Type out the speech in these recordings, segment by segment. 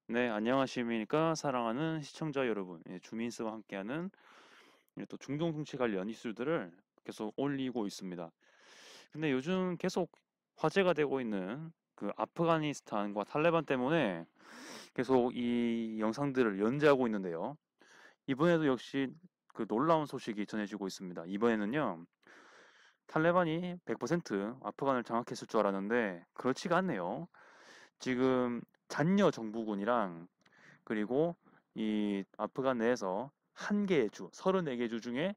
네, 안녕하십니까. 사랑하는 시청자 여러분. 주민스와 함께하는 또 중동 정치 관련 이슈들을 계속 올리고 있습니다. 근데 요즘 계속 화제가 되고 있는 그 아프가니스탄과 탈레반 때문에 계속 이 영상들을 연재하고 있는데요. 이번에도 역시 그 놀라운 소식이 전해지고 있습니다. 이번에는요, 탈레반이 100% 아프간을 장악했을 줄 알았는데 그렇지가 않네요. 지금 잔여 정부군이랑 그리고 이 아프간 내에서 한 개의 주, 34개 주 중에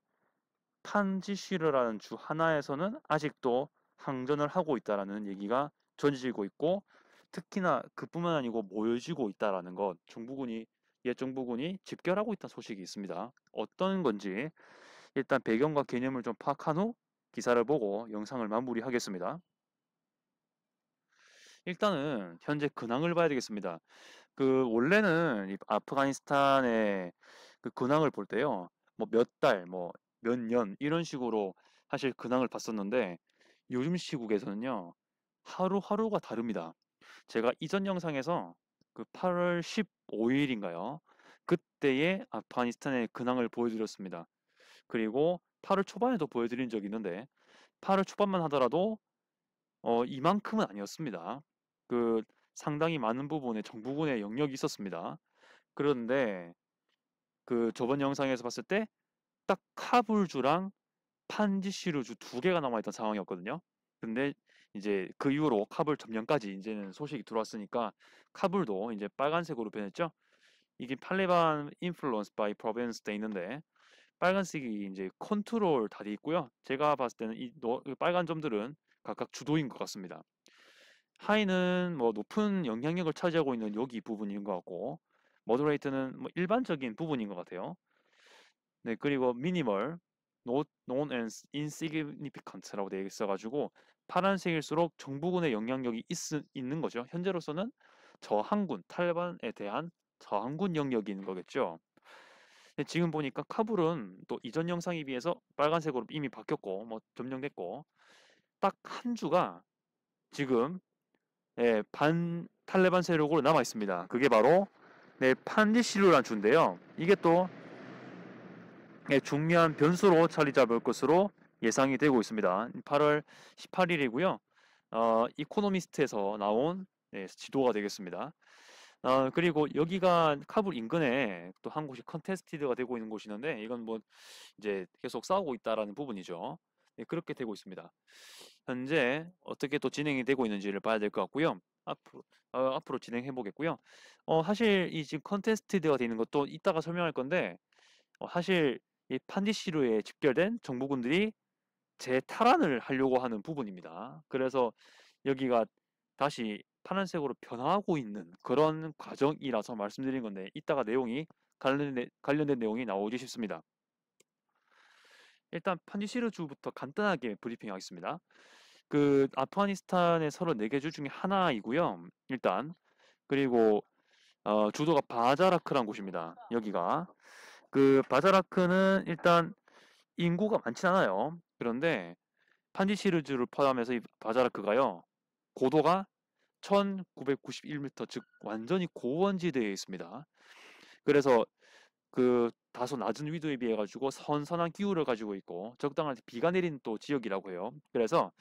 판지시르라는 주 하나에서는 아직도 항전을 하고 있다라는 얘기가 전해지고 있고, 특히나 그뿐만 아니고 모여지고 있다라는 것, 옛 정부군이 집결하고 있다는 소식이 있습니다. 어떤 건지 일단 배경과 개념을 좀 파악한 후 기사를 보고 영상을 마무리하겠습니다. 일단은 현재 근황을 봐야 되겠습니다. 그 원래는 이 아프가니스탄의 그 근황을 볼 때요, 뭐 몇 달, 뭐 몇 년 이런 식으로 사실 근황을 봤었는데 요즘 시국에서는요 하루하루가 다릅니다. 제가 이전 영상에서 그 8월 15일인가요? 그때의 아프가니스탄의 근황을 보여드렸습니다. 그리고 8월 초반에도 보여드린 적이 있는데 8월 초반만 하더라도 이만큼은 아니었습니다. 그 상당히 많은 부분에 정부군의 영역이 있었습니다. 그런데 그 저번 영상에서 봤을 때 딱 카불주랑 판지시르주 두 개가 남아있던 상황이었거든요. 근데 이제 그 이후로 카불 점령까지 이제는 소식이 들어왔으니까 카불도 이제 빨간색으로 변했죠. 이게 팔레반 인플루언스 바이 프로빈스 돼 있는데 빨간색이 이제 컨트롤 다 돼 있고요. 제가 봤을 때는 이 빨간 점들은 각각 주도인 것 같습니다. 하이는 뭐 높은 영향력을 차지하고 있는 여기 부분인 것 같고, 머더레이트는 뭐 일반적인 부분인 것 같아요. 네, 그리고 미니멀, known as insignificant라고 되어 있어가지고 파란색일수록 정부군의 영향력이 있는 거죠. 현재로서는 저항군, 탈레반에 대한 저항군 영역이 있는 거겠죠. 근데 지금 보니까 카불은 또 이전 영상에 비해서 빨간색으로 이미 바뀌었고, 뭐 점령됐고, 딱 한 주가 지금 반 탈레반 세력으로 남아 있습니다. 그게 바로 판디시루란 주인데요. 이게 또 중요한 변수로 자리 잡을 것으로 예상이 되고 있습니다. 8월 18일이고요. 이코노미스트에서 나온 지도가 되겠습니다. 그리고 여기가 카불 인근에 또 한 곳이 컨테스티드가 되고 있는 곳이 있는데 이건 뭐 이제 계속 싸우고 있다라는 부분이죠. 네, 그렇게 되고 있습니다. 현재 어떻게 또 진행이 되고 있는지를 봐야 될 것 같고요. 앞으로 진행해 보겠고요. 사실 이 지금 컨테스티드가 되는 것도 이따가 설명할 건데, 사실 이 판디시루에 집결된 정부군들이 재탈환을 하려고 하는 부분입니다. 그래서 여기가 다시 파란색으로 변화하고 있는 그런 과정이라서 말씀드린 건데 이따가 내용이 관련된 내용이 나오기 쉽습니다. 일단 판디시르 주부터 간단하게 브리핑하겠습니다. 그 아프가니스탄의 34개 주 중에 하나이고요. 일단 그리고 주도가 바자라크란 곳입니다. 여기가 그 바자라크는 일단 인구가 많진 않아요. 그런데 판지시르즈를 포함해서 이 바자라크가요, 고도가 1991m, 즉 완전히 고원지대에 있습니다. 그래서 그 다소 낮은 위도에 비해 가지고 선선한 기후를 가지고 있고 적당한 비가 내리는 또 지역이라고 해요. 그래서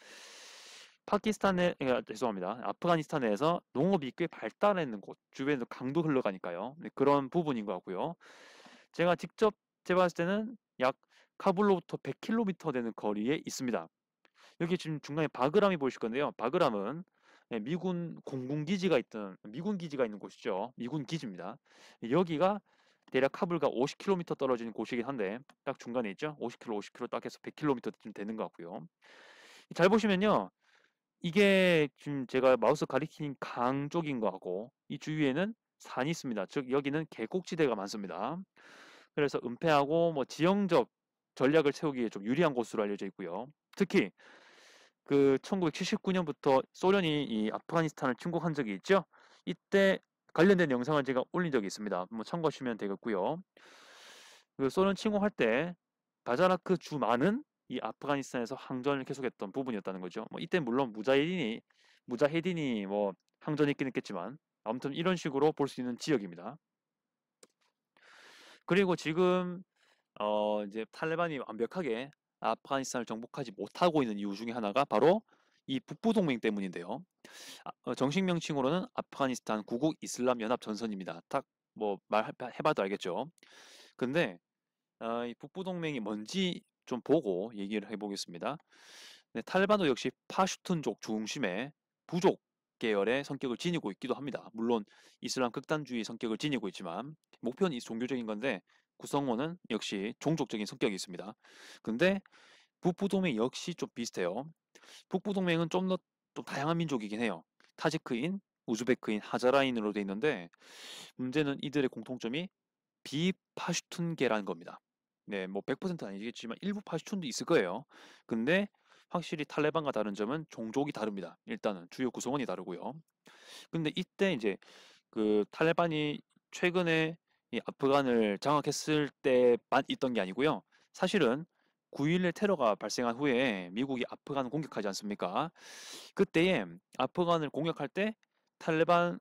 죄송합니다. 아프가니스탄 내에서 농업이 꽤 발달해 있는 곳, 주변에도 강도 흘러가니까요. 네, 그런 부분인 것 같고요. 제가 직접 재봤을 때는 약 카불로부터 100km 되는 거리에 있습니다. 여기 지금 중간에 바그람이 보이실 건데요. 바그람은 미군 공군기지가 미군 기지가 있는 곳이죠. 미군 기지입니다. 여기가 대략 카불과 50km 떨어지는 곳이긴 한데 딱 중간에 있죠. 50km, 50km 딱 해서 100km쯤 되는 것 같고요. 잘 보시면요. 이게 지금 제가 마우스 가리킨 강 쪽인 것 같고 이 주위에는 산이 있습니다. 즉 여기는 계곡지대가 많습니다. 그래서 은폐하고 뭐 지형적 전략을 세우기에 좀 유리한 곳으로 알려져 있고요. 특히 그 1979년부터 소련이 이 아프가니스탄을 침공한 적이 있죠. 이때 관련된 영상을 제가 올린 적이 있습니다. 한번 참고하시면 되겠고요. 그 소련 침공할 때 바자라크 주만은 이 아프가니스탄에서 항전을 계속했던 부분이었다는 거죠. 뭐 이때 물론 무자헤딘이 뭐 항전했긴 했겠지만 아무튼 이런 식으로 볼 수 있는 지역입니다. 그리고 지금 이제 탈레반이 완벽하게 아프가니스탄을 정복하지 못하고 있는 이유 중에 하나가 바로 이 북부 동맹 때문인데요. 정식 명칭으로는 아프가니스탄 구국 이슬람 연합 전선입니다. 딱 뭐 말해봐도 알겠죠. 근데 이 북부 동맹이 뭔지 좀 보고 얘기를 해보겠습니다. 네, 탈레반도 역시 파슈툰족 중심의 부족 계열의 성격을 지니고 있기도 합니다. 물론 이슬람 극단주의 성격을 지니고 있지만 목표는 종교적인 건데 구성원은 역시 종족적인 성격이 있습니다. 근데 북부 동맹 역시 좀 비슷해요. 북부 동맹은 좀 더 또 다양한 민족이긴 해요. 타지크인, 우즈베크인, 하자라인으로 돼 있는데 문제는 이들의 공통점이 비파슈툰계라는 겁니다. 네, 뭐 100%는 아니겠지만 일부 파슈툰도 있을 거예요. 근데 확실히 탈레반과 다른 점은 종족이 다릅니다. 일단은 주요 구성원이 다르고요. 근데 이때 이제 그 탈레반이 최근에 이 아프간을 장악했을 때만 있던 게 아니고요. 사실은 9.11 테러가 발생한 후에 미국이 아프간을 공격하지 않습니까? 그때에 아프간을 공격할 때 탈레반을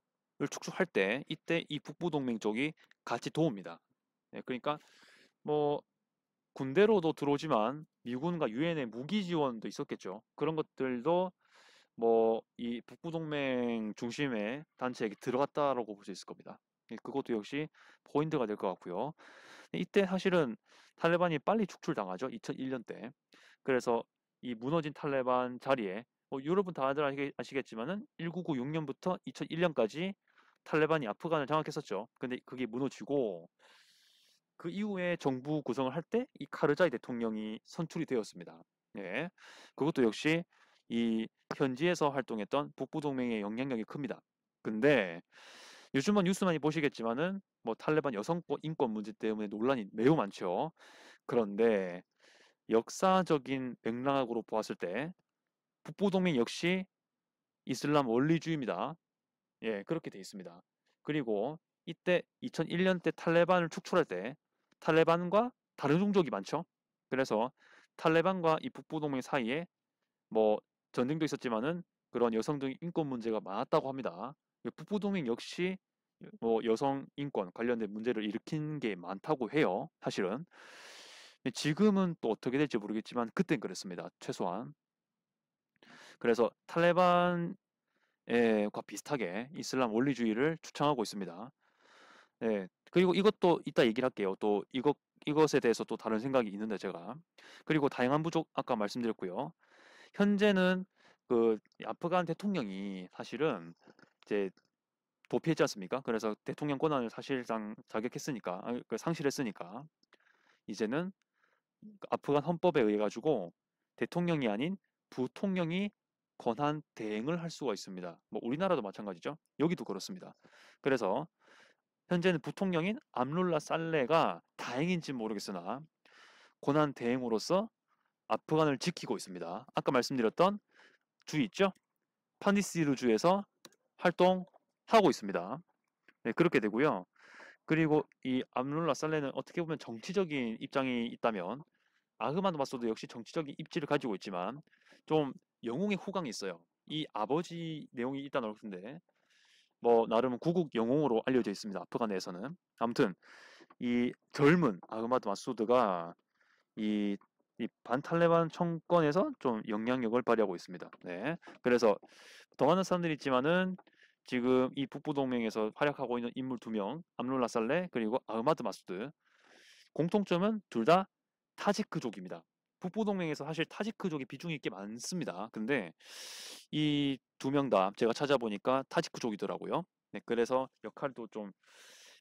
축출할 때 이때 이 북부 동맹 쪽이 같이 도웁니다. 네, 그러니까 뭐 군대로도 들어오지만 미군과 유엔의 무기 지원도 있었겠죠. 그런 것들도 뭐 이 북부 동맹 중심의 단체에게 들어갔다라고 볼 수 있을 겁니다. 그것도 역시 포인트가 될 것 같고요. 이때 사실은 탈레반이 빨리 축출당하죠. 2001년 때. 그래서 이 무너진 탈레반 자리에 여러분 다들 아시겠지만은 1996년부터 2001년까지 탈레반이 아프간을 장악했었죠. 근데 그게 무너지고 그 이후에 정부 구성을 할 때 이 카르자이 대통령이 선출이 되었습니다. 예. 그것도 역시 이 현지에서 활동했던 북부 동맹의 영향력이 큽니다. 근데 요즘은 뉴스 많이 보시겠지만은 뭐 탈레반 여성 인권 문제 때문에 논란이 매우 많죠. 그런데 역사적인 맥락으로 보았을 때 북부 동맹 역시 이슬람 원리주의입니다. 예, 그렇게 돼 있습니다. 그리고 이때 2001년 때 탈레반을 축출할 때 탈레반과 다른 종족이 많죠. 그래서 탈레반과 이 북부 동맹 사이에 뭐 전쟁도 있었지만은 그런 여성들 인권 문제가 많았다고 합니다. 북부 동맹 역시 뭐 여성 인권 관련된 문제를 일으킨 게 많다고 해요. 사실은. 지금은 또 어떻게 될지 모르겠지만 그땐 그랬습니다. 최소한. 그래서 탈레반과 비슷하게 이슬람 원리주의를 추창하고 있습니다. 네. 그리고 이것도 이따 얘기를 할게요. 또 이것에 대해서 또 다른 생각이 있는데 제가. 그리고 다양한 부족 아까 말씀드렸고요. 현재는 그 아프간 대통령이 사실은 이제 도피했지 않습니까? 그래서 대통령 권한을 사실상 자격했으니까, 상실했으니까 이제는 아프간 헌법에 의해 가지고 대통령이 아닌 부통령이 권한 대행을 할 수가 있습니다. 뭐 우리나라도 마찬가지죠. 여기도 그렇습니다. 그래서 현재는 부통령인 암룰라 살레가 다행인지 모르겠으나 고난 대행으로서 아프간을 지키고 있습니다. 아까 말씀드렸던 주 있죠? 파니스루 주에서 활동하고 있습니다. 네, 그렇게 되고요. 그리고 이 암룰라 살레는 어떻게 보면 정치적인 입장이 있다면 아흐마드 마소도 역시 정치적인 입지를 가지고 있지만 좀 영웅의 후광이 있어요. 이 아버지 내용이 있다 나올 텐데 뭐 나름 구국 영웅으로 알려져 있습니다. 아프간 내에서는. 아무튼 이 젊은 아흐마드 마수드가 이, 이 반탈레반 정권에서 좀 영향력을 발휘하고 있습니다. 네. 그래서 더 많은 사람들이 있지만은 지금 이 북부 동맹에서 활약하고 있는 인물 2명, 암룰라 살레 그리고 아흐마드 마수드. 공통점은 둘 다 타지크족입니다. 북부 동맹에서 사실 타지크족이 비중이 꽤 많습니다. 근데 이 2명 다 제가 찾아보니까 타지크족이더라고요. 네, 그래서 역할도 좀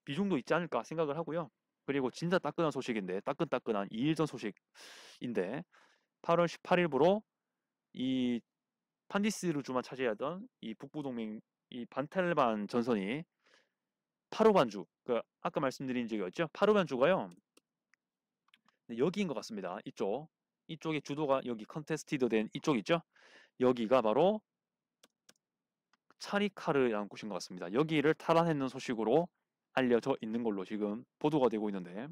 비중도 있지 않을까 생각을 하고요. 그리고 진짜 따끈한 소식인데 따끈따끈한 2일 전 소식인데 8월 18일부로 이 판디스루주만 차지하던 이 북부 동맹 이 반탈반 전선이 파로반주 그 아까 말씀드린 지역이었죠. 파로반주가요. 네, 여기인 것 같습니다. 이쪽의 주도가 여기 컨테스티드 된 이쪽 있죠. 여기가 바로 차리카르라는 곳인 것 같습니다. 여기를 탈환했는 소식으로 알려져 있는 걸로 지금 보도가 되고 있는데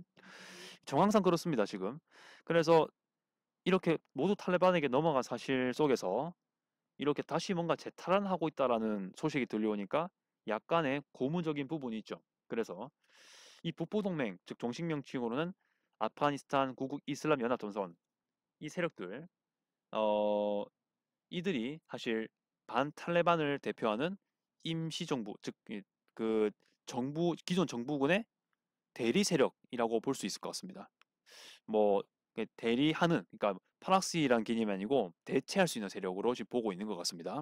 정황상 그렇습니다. 지금. 그래서 이렇게 모두 탈레반에게 넘어간 사실 속에서 이렇게 다시 뭔가 재탈환하고 있다라는 소식이 들려오니까 약간의 고무적인 부분이 있죠. 그래서 이 북부동맹, 즉 정식 명칭으로는 아프가니스탄 구국 이슬람 연합전선, 이 세력들, 어, 이들이 사실 반탈레반을 대표하는 임시정부, 즉 그 정부 기존 정부군의 대리 세력이라고 볼 수 있을 것 같습니다. 뭐 대리하는, 그러니까 파락시라는 개념이 아니고 대체할 수 있는 세력으로 지금 보고 있는 것 같습니다.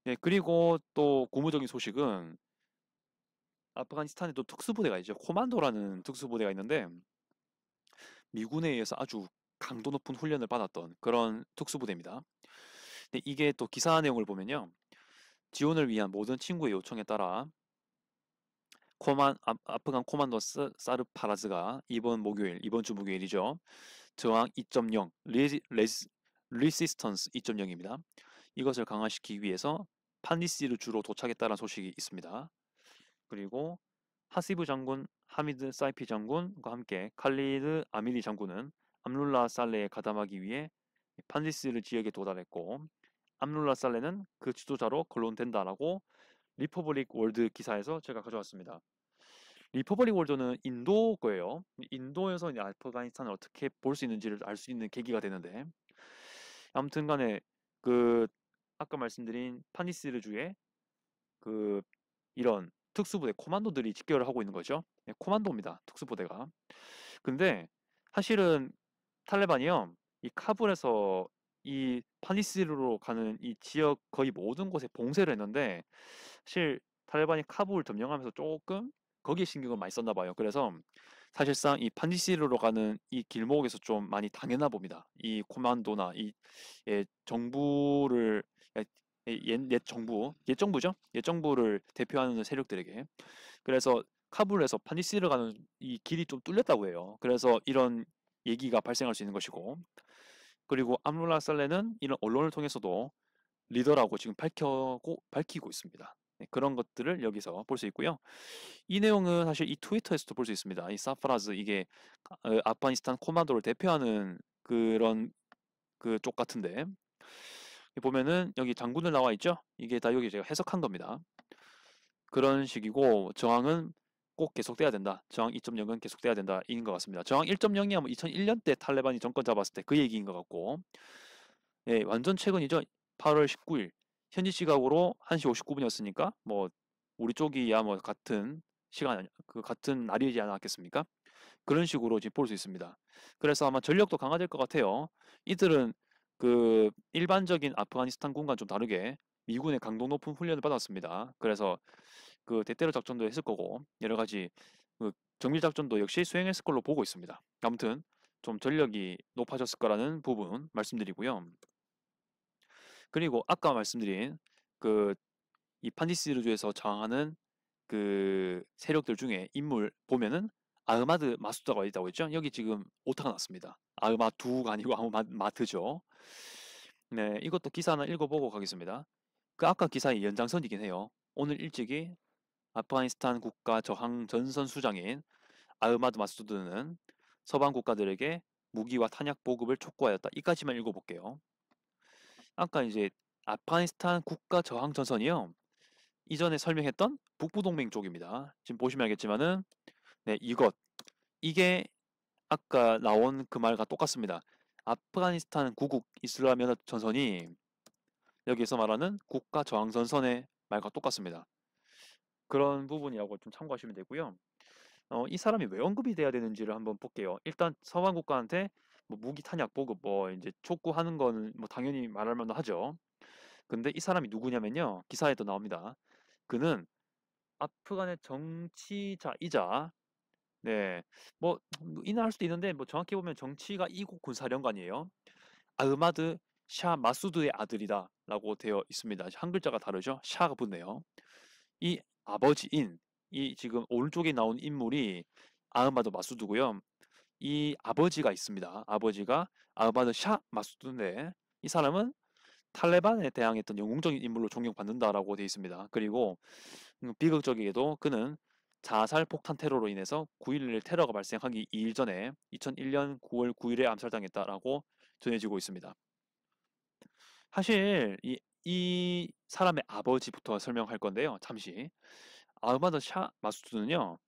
네, 그리고 또 고무적인 소식은 아프가니스탄에 또 특수부대가 있죠. 코만도라는 특수부대가 있는데 미군에 의해서 아주 강도 높은 훈련을 받았던 그런 특수부대입니다. 근데 이게 또 기사 내용을 보면요. 지원을 위한 모든 친구의 요청에 따라 아프간 코만도 사르파라즈가 이번 주 목요일이죠. 저항 2.0, 리시스턴스 2.0입니다. 이것을 강화시키기 위해서 판디시르 주로 도착했다는 소식이 있습니다. 그리고 하시브 장군, 하미드 사이피 장군과 함께 칼리드 아미리 장군은 암룰라 살레에 가담하기 위해 판디시르 지역에 도달했고 암룰라 살레는 그 지도자로 거론된다라고 리퍼블릭 월드 기사에서 제가 가져왔습니다. 리퍼블릭 월드는 인도 거예요. 인도에서 이제 아프가니스탄을 어떻게 볼 수 있는지를 알 수 있는 계기가 되는데 아무튼 간에 그 아까 말씀드린 파니스르주의 그 이런 특수부대 코만도들이 집결을 하고 있는 거죠. 네, 코만도입니다. 특수부대가. 근데 사실은 탈레반이요. 이 카불에서 이 파니스르로 가는 이 지역 거의 모든 곳에 봉쇄를 했는데 사실 탈레반이 카불 점령하면서 조금 거기에 신경을 많이 썼나 봐요. 그래서 사실상 이 판지시르로 가는 이 길목에서 좀 많이 당했나 봅니다. 이 코만도나 이 정부를 옛 정부죠? 옛 정부를 대표하는 세력들에게. 그래서 카불에서 판지시르 가는 이 길이 좀 뚫렸다고 해요. 그래서 이런 얘기가 발생할 수 있는 것이고, 그리고 암룰라 살레는 이런 언론을 통해서도 리더라고 지금 밝히고 있습니다. 네, 그런 것들을 여기서 볼 수 있고요. 이 내용은 사실 이 트위터에서도 볼 수 있습니다. 이 사프라즈 이게 아프가니스탄 코만도를 대표하는 그런 그쪽 같은데 보면은 여기 장군들 나와 있죠? 이게 다 여기 제가 해석한 겁니다. 그런 식이고 저항은 꼭 계속돼야 된다. 저항 2.0은 계속돼야 된다. 인것 같습니다. 저항 1.0이야 뭐 2001년 때 탈레반이 정권 잡았을 때 그 얘기인 것 같고 예, 완전 최근이죠. 8월 19일 현지 시각으로 1시 59분이었으니까 뭐 우리 쪽이야 뭐 같은 시간 그 같은 날이지 않았겠습니까? 그런 식으로 지금 볼 수 있습니다. 그래서 아마 전력도 강화될 것 같아요. 이들은 그 일반적인 아프가니스탄 군과는 좀 다르게 미군의 강도 높은 훈련을 받았습니다. 그래서 그 대테러 작전도 했을 거고 여러 가지 그 정밀 작전도 역시 수행했을 걸로 보고 있습니다. 아무튼 좀 전력이 높아졌을 거라는 부분 말씀드리고요. 그리고 아까 말씀드린 그 이 판디스르주에서 저항하는 그 세력들 중에 인물 보면은 아흐마드 마수다가 있다고 했죠? 여기 지금 오타가 났습니다. 아흐마두가 아니고 아흐마드죠. 네, 이것도 기사 하나 읽어보고 가겠습니다. 그 아까 기사의 연장선이긴 해요. 오늘 일찍이 아프가니스탄 국가 저항 전선 수장인 아흐마드 마수드는 서방 국가들에게 무기와 탄약 보급을 촉구하였다. 이까지만 읽어볼게요. 아까 이제 아프가니스탄 국가 저항 전선이요. 이전에 설명했던 북부동맹 쪽입니다. 지금 보시면 알겠지만은 네, 이게 아까 나온 그 말과 똑같습니다. 아프가니스탄 구국 이슬람 연합 전선이 여기서 말하는 국가 저항 전선의 말과 똑같습니다. 그런 부분이라고 좀 참고하시면 되고요. 이 사람이 왜 언급이 돼야 되는지를 한번 볼게요. 일단 서방 국가한테 뭐 무기 탄약 보급 뭐 이제 촉구하는 거는 뭐 당연히 말할 만도 하죠. 근데 이 사람이 누구냐면요. 기사에도 나옵니다. 그는 아프간의 정치자이자 네, 뭐 인하할 수도 있는데 뭐 정확히 보면 정치가 이국 군사령관이에요. 아흐마드 샤 마수드의 아들이다라고 되어 있습니다. 한 글자가 다르죠? 샤가 붙네요. 이 아버지인 이 지금 오른쪽에 나온 인물이 아흐마드 마수드고요. 이 아버지가 있습니다. 아버지가 아흐마드 샤 마수드인데 이 사람은 탈레반에 대항했던 영웅적인 인물로 존경받는다라고 되어 있습니다. 그리고 비극적이게도 그는 자살 폭탄 테러로 인해서 9.11 테러가 발생하기 2일 전에 2001년 9월 9일에 암살당했다라고 전해지고 있습니다. 사실 이 사람의 아버지부터 설명할 건데요. 잠시. 아흐마드 샤 마수드는요.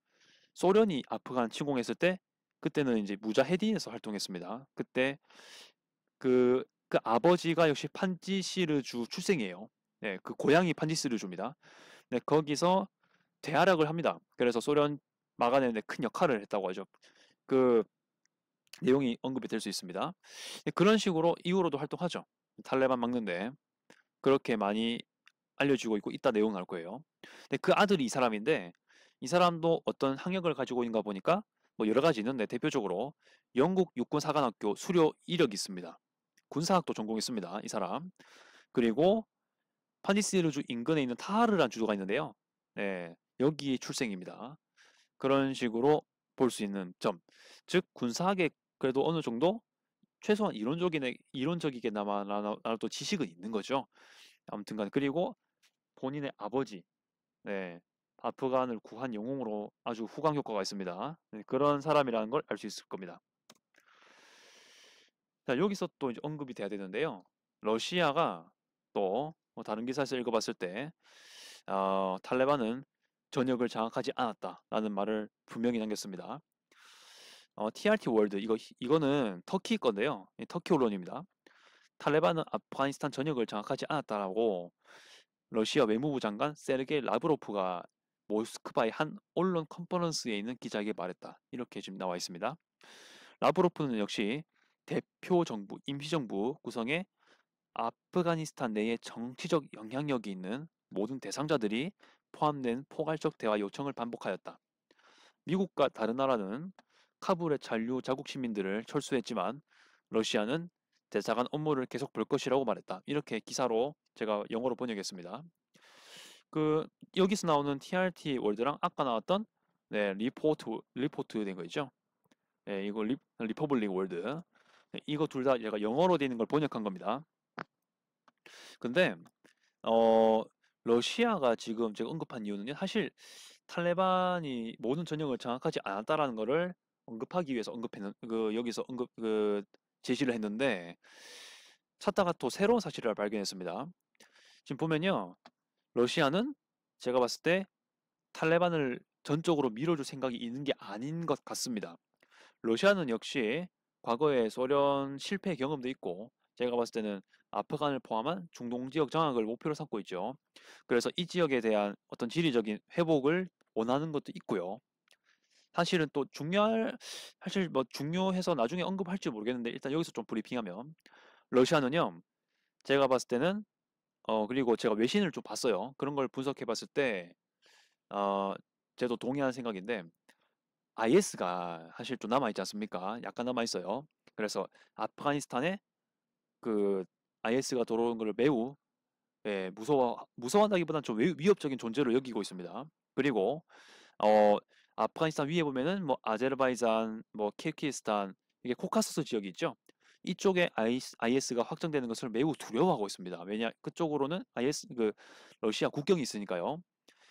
소련이 아프간 침공했을 때 그때는 이제 무자헤딘에서 활동했습니다. 그때 그 아버지가 역시 판지시르주 출생이에요. 네, 그 고향이 판지시르주입니다. 네, 거기서 대활약을 합니다. 그래서 소련 막아내는 데 큰 역할을 했다고 하죠. 그 내용이 언급이 될 수 있습니다. 네, 그런 식으로 이후로도 활동하죠. 탈레반 막는데 그렇게 많이 알려지고 있고 이따 내용 나올 거예요. 근데 그 아들이 이 사람인데 이 사람도 어떤 학력을 가지고 있는가 보니까 뭐 여러 가지 있는데 대표적으로 영국 육군사관학교 수료 이력이 있습니다. 군사학도 전공했습니다. 이 사람. 그리고 파니스르주 인근에 있는 타하르란 주도가 있는데요. 네, 여기 출생입니다. 그런 식으로 볼 수 있는 점. 즉 군사학에 그래도 어느 정도 최소한 이론적이게나마 나도 지식은 있는 거죠. 아무튼간 그리고 본인의 아버지, 네, 아프간을 구한 영웅으로 아주 후광 효과가 있습니다. 네, 그런 사람이라는 걸 알 수 있을 겁니다. 자, 여기서 또 이제 언급이 돼야 되는데요. 러시아가 또뭐 다른 기사에서 읽어봤을 때 탈레반은 전역을 장악하지 않았다라는 말을 분명히 남겼습니다. TRT 월드 이거는 터키 건데요. 터키 언론입니다. 탈레반은 아프가니스탄 전역을 장악하지 않았다라고 러시아 외무부 장관 세르게이 라브로프가 모스크바의 한 언론 컨퍼런스에 있는 기자에게 말했다. 이렇게 지금 나와 있습니다. 라브로프는 역시 대표 정부, 임시정부 구성에 아프가니스탄 내에 정치적 영향력이 있는 모든 대상자들이 포함된 포괄적 대화 요청을 반복하였다. 미국과 다른 나라는 카불의 잔류 자국 시민들을 철수했지만 러시아는 대사관 업무를 계속 볼 것이라고 말했다. 이렇게 기사로 제가 영어로 번역했습니다. 여기서 나오는 TRT 월드랑 아까 나왔던 네, 리포트 된 거 있죠? 네, 이거 리퍼블릭 월드. 네, 이거 둘 다 제가 영어로 되는 걸 번역한 겁니다. 근데 어, 러시아가 지금 제가 언급한 이유는 사실 탈레반이 모든 전역을 장악하지 않았다라는 거를 언급하기 위해서 여기서 제시를 했는데 찾다가 또 새로운 사실을 발견했습니다. 지금 보면요. 러시아는 제가 봤을 때 탈레반을 전적으로 밀어줄 생각이 있는 게 아닌 것 같습니다. 러시아는 역시 과거에 소련 실패 경험도 있고 제가 봤을 때는 아프간을 포함한 중동 지역 장악을 목표로 삼고 있죠. 그래서 이 지역에 대한 어떤 지리적인 회복을 원하는 것도 있고요. 사실은 또 사실 뭐 중요해서 나중에 언급할지 모르겠는데 일단 여기서 좀 브리핑하면 러시아는요. 제가 봤을 때는 그리고 제가 외신을 좀 봤어요. 그런 걸 분석해 봤을 때 어, 저도 동의하는 생각인데 IS가 사실 좀 남아 있지 않습니까? 약간 남아 있어요. 그래서 아프가니스탄에 그 IS가 들어오는 걸 매우 무서워한다기보다는 좀 위협적인 존재로 여기고 있습니다. 그리고 어, 아프가니스탄 위에 보면은 뭐 아제르바이잔, 뭐 키르기스탄 이게 코카소스 지역이 있죠. 이쪽에 IS가 확정되는 것을 매우 두려워하고 있습니다. 왜냐 그쪽으로는 러시아 국경이 있으니까요.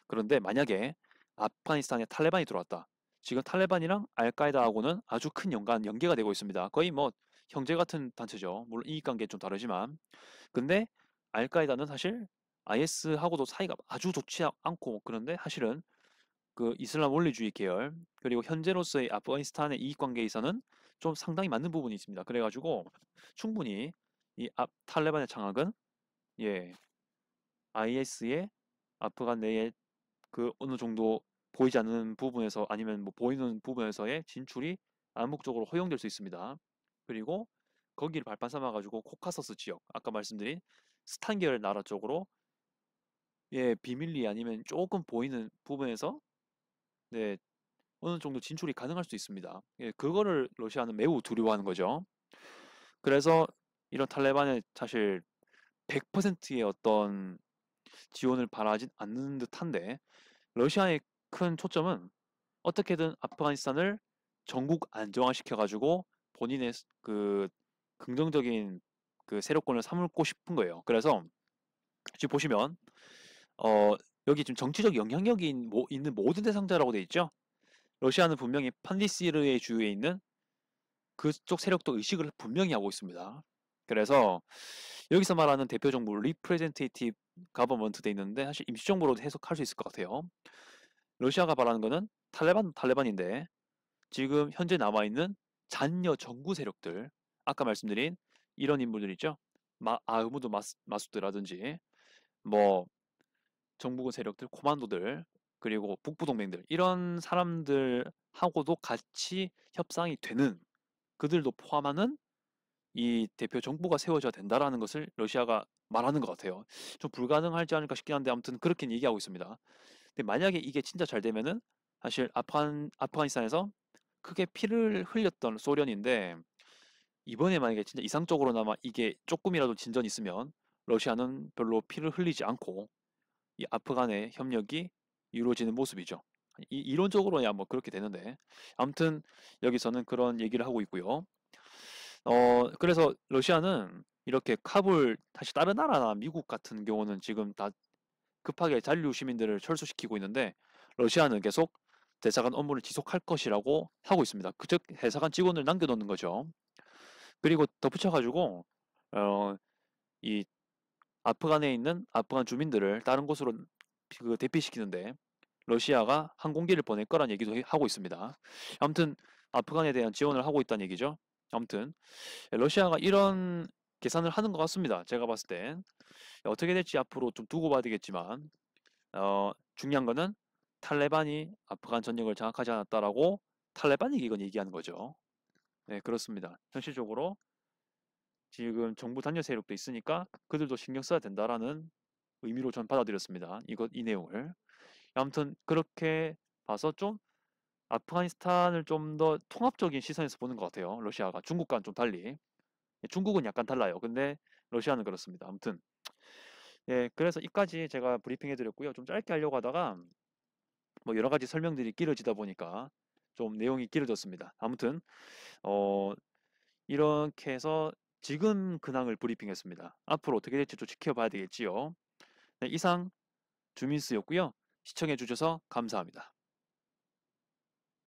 그런데 만약에 아프가니스탄에 탈레반이 들어왔다. 지금 탈레반이랑 알카에다하고는 아주 큰 연계가 되고 있습니다. 거의 뭐 형제 같은 단체죠. 물론 이익관계는 좀 다르지만. 근데 알카에다는 사실 IS하고도 사이가 아주 좋지 않고 그런데 사실은 그 이슬람 원리주의 계열 그리고 현재로서의 아프가니스탄의 이익관계에서는 좀 상당히 맞는 부분이 있습니다. 그래가지고 충분히 탈레반의 장악은 예 IS의 아프간 내에 그 어느 정도 보이지 않는 부분에서 아니면 뭐 보이는 부분에서의 진출이 암묵적으로 허용될 수 있습니다. 그리고 거기를 발판 삼아 가지고 코카서스 지역 아까 말씀드린 스탄계열 나라 쪽으로 비밀리 아니면 조금 보이는 부분에서 네, 어느 정도 진출이 가능할 수 있습니다. 그거를 러시아는 매우 두려워하는 거죠. 그래서 이런 탈레반의 사실 100%의 어떤 지원을 바라진 않는 듯한데 러시아의 큰 초점은 어떻게든 아프가니스탄을 전국 안정화시켜가지고 본인의 그 긍정적인 그 세력권을 삼고 싶은 거예요. 그래서 지금 보시면 여기 지금 정치적 영향력이 있는 모든 대상자라고 돼 있죠. 러시아는 분명히 판디시르의 주위에 있는 그쪽 세력도 의식을 분명히 하고 있습니다. 그래서 여기서 말하는 대표 정부 representative government 돼 있는데 사실 임시정부로도 해석할 수 있을 것 같아요. 러시아가 말하는 거는 탈레반인데 지금 현재 남아있는 잔여 정부 세력들, 아까 말씀드린 이런 인물들 있죠. 아흐무드 마수드라든지 뭐 정부군 세력들, 코만도들, 그리고 북부 동맹들 이런 사람들하고도 같이 협상이 되는, 그들도 포함하는 이 대표 정부가 세워져야 된다라는 것을 러시아가 말하는 것 같아요. 좀 불가능하지 않을까 싶긴 한데 아무튼 그렇게 얘기하고 있습니다. 근데 만약에 이게 진짜 잘 되면은 사실 아프가니스탄에서 크게 피를 흘렸던 소련인데, 이번에 만약에 진짜 이상적으로나마 이게 조금이라도 진전이 있으면 러시아는 별로 피를 흘리지 않고 이 아프간의 협력이 이루어지는 모습이죠. 이론적으로야 뭐 그렇게 되는데 아무튼 여기서는 그런 얘기를 하고 있고요. 그래서 러시아는 이렇게 카불, 다시 다른 나라나 미국 같은 경우는 지금 다 급하게 잔류 시민들을 철수시키고 있는데 러시아는 계속 대사관 업무를 지속할 것이라고 하고 있습니다. 즉 대사관 직원을 남겨놓는 거죠. 그리고 덧붙여가지고 어, 이 아프간에 있는 아프간 주민들을 다른 곳으로 그 대피시키는데 러시아가 항공기를 보낼 거란 얘기도 하고 있습니다. 아무튼 아프간에 대한 지원을 하고 있다는 얘기죠. 아무튼 러시아가 이런 계산을 하는 것 같습니다. 제가 봤을 땐 어떻게 될지 앞으로 좀 두고 봐야 되겠지만 중요한 거는 탈레반이 아프간 전역을 장악하지 않았다라고 탈레반이 이건 얘기하는 거죠. 네, 그렇습니다. 현실적으로 지금 정부 단일 세력도 있으니까 그들도 신경 써야 된다라는 의미로 전 받아들였습니다. 이 내용을. 아무튼 그렇게 봐서 좀 아프가니스탄을 좀 더 통합적인 시선에서 보는 것 같아요. 러시아가 중국과는 좀 달리. 중국은 약간 달라요. 근데 러시아는 그렇습니다. 아무튼 예, 그래서 이까지 제가 브리핑 해드렸고요. 좀 짧게 하려고 하다가 뭐 여러 가지 설명들이 길어지다 보니까 좀 내용이 길어졌습니다. 아무튼 어, 이렇게 해서 지금 근황을 브리핑했습니다. 앞으로 어떻게 될지 좀 지켜봐야 되겠지요. 네, 이상 주민수였고요. 시청해 주셔서 감사합니다.